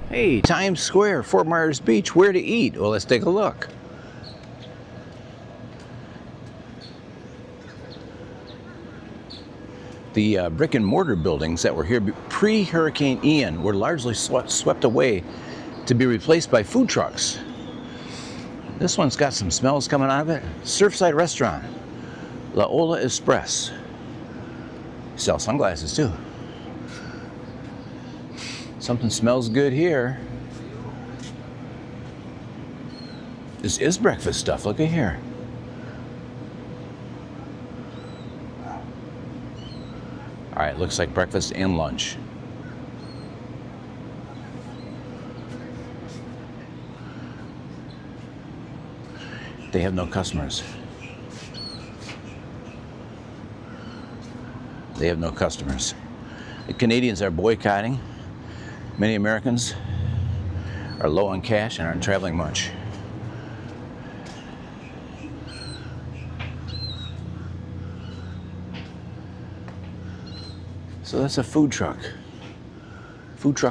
Hey, Times Square, Fort Myers Beach, where to eat? Well, let's take a look. The brick and mortar buildings that were here pre-Hurricane Ian were largely swept away to be replaced by food trucks. This one's got some smells coming out of it. Surfside Restaurant, La Ola Express. Sell sunglasses too. Something smells good here. This is breakfast stuff, look at here. All right, looks like breakfast and lunch. They have no customers. They have no customers. The Canadians are boycotting. Many Americans are low on cash and aren't traveling much. So that's a food truck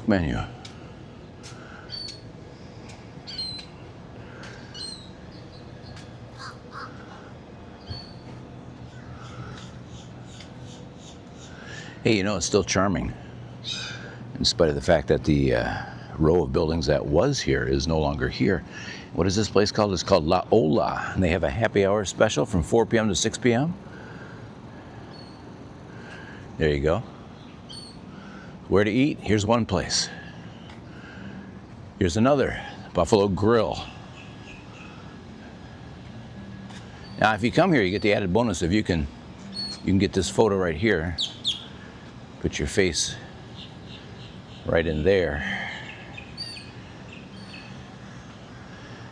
menu. Hey, you know, it's still charming, in spite of the fact that the row of buildings that was here is no longer here. What is this place called? It's called La Ola, and they have a happy hour special from 4 p.m. to 6 p.m. There you go. Where to eat? Here's one place. Here's another, Buffalo Grill. Now, if you come here, you get the added bonus of you can get this photo right here. Put your face right in there.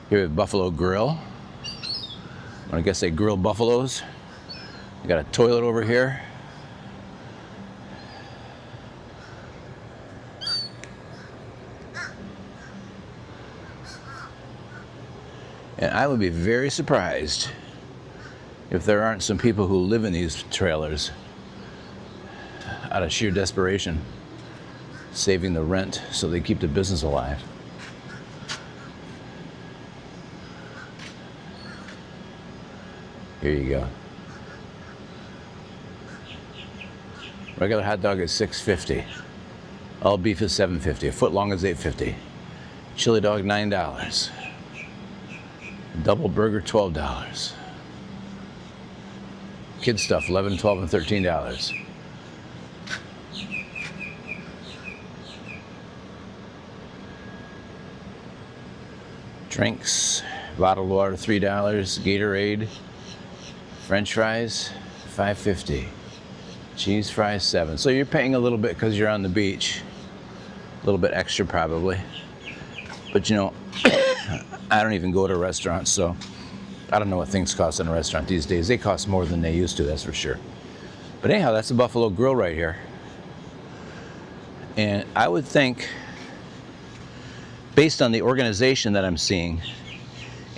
Here at Buffalo Grill. I guess they grill buffaloes. You got a toilet over here. And I would be very surprised if there aren't some people who live in these trailers out of sheer desperation, saving the rent so they keep the business alive. Here you go. Regular hot dog is $6.50. All beef is $7.50. A foot long is $8.50. Chili dog $9. Double burger $12. Kid stuff $11, $12, and $13. Drinks, bottled water $3, Gatorade, French fries $5.50, cheese fries $7. So you're paying a little bit because you're on the beach, a little bit extra probably. But you know, I don't even go to restaurants, so I don't know what things cost in a restaurant these days. They cost more than they used to, that's for sure. But anyhow, that's the Buffalo Grill right here. And I would think, based on the organization that I'm seeing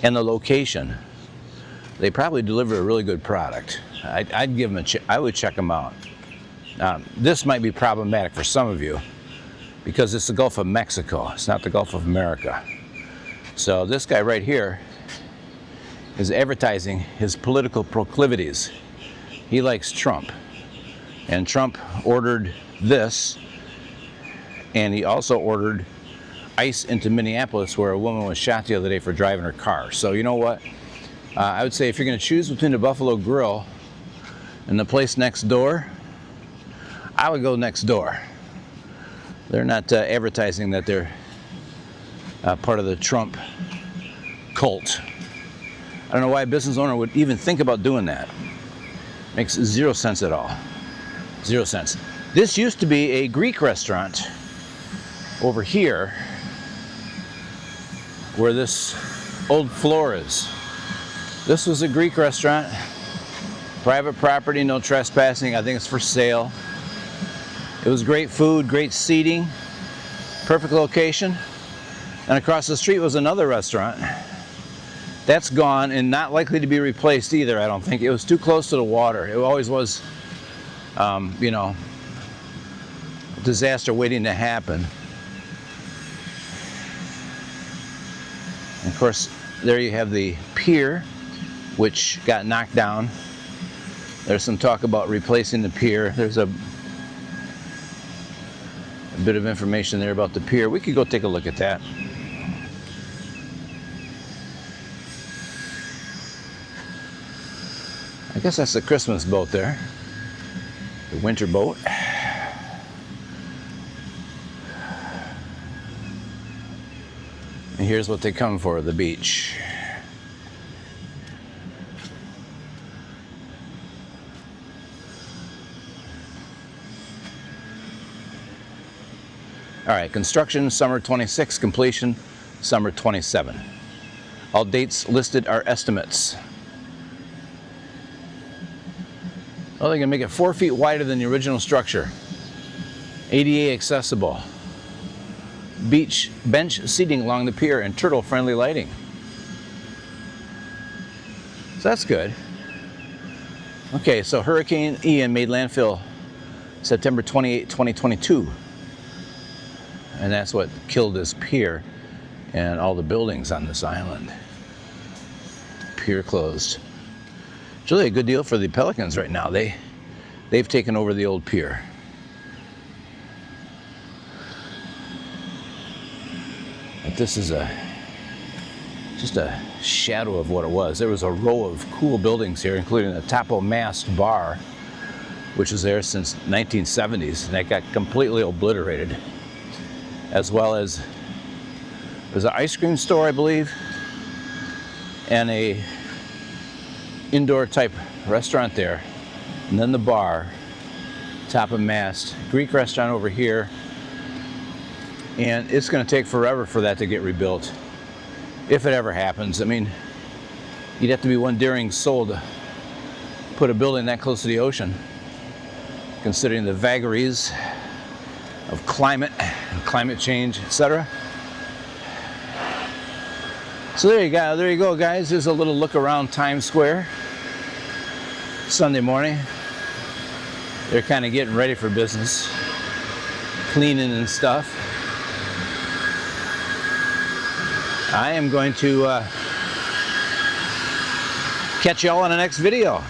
and the location, they probably deliver a really good product. I'd give them I would check them out. This might be problematic for some of you because it's the Gulf of Mexico. It's not the Gulf of America. So this guy right here is advertising his political proclivities. He likes Trump. And Trump ordered this, and he also ordered ICE into Minneapolis, where a woman was shot the other day for driving her car. So you know what? I would say if you're going to choose between the Buffalo Grill and the place next door, I would go next door. They're not advertising that they're part of the Trump cult. I don't know why a business owner would even think about doing that. Makes zero sense at all. 0 cents. This used to be a Greek restaurant over here where this old floor is. This was a Greek restaurant, private property, no trespassing. I think it's for sale. It was great food, great seating, perfect location. And across the street was another restaurant. That's gone and not likely to be replaced either, I don't think. It was too close to the water. It always was, you know, a disaster waiting to happen. And of course, there you have the pier, which got knocked down. There's some talk about replacing the pier. There's a bit of information there about the pier. We could go take a look at that. I guess that's the Christmas boat there, the winter boat. And here's what they come for, the beach. All right, construction summer 26, completion summer 27. All dates listed are estimates. Oh, they're gonna make it 4 feet wider than the original structure. ADA accessible. Beach bench seating along the pier and turtle-friendly lighting. So that's good. Okay, so Hurricane Ian made landfall September 28, 2022. And that's what killed this pier and all the buildings on this island. Pier closed. It's really a good deal for the Pelicans right now. They've taken over the old pier. But this is just a shadow of what it was. There was a row of cool buildings here, including the O Mast bar, which was there since 1970s, and that got completely obliterated. As well as there's an ice cream store, I believe, and a indoor type restaurant there, and then the bar, O Mast, Greek restaurant over here, and it's going to take forever for that to get rebuilt, if it ever happens. I mean, you'd have to be one daring soul to put a building that close to the ocean, considering the vagaries of climate and climate change, etc. So there you go, guys. There's a little look around Times Square. Sunday morning. They're kind of getting ready for business, cleaning and stuff. I am going to catch y'all in the next video.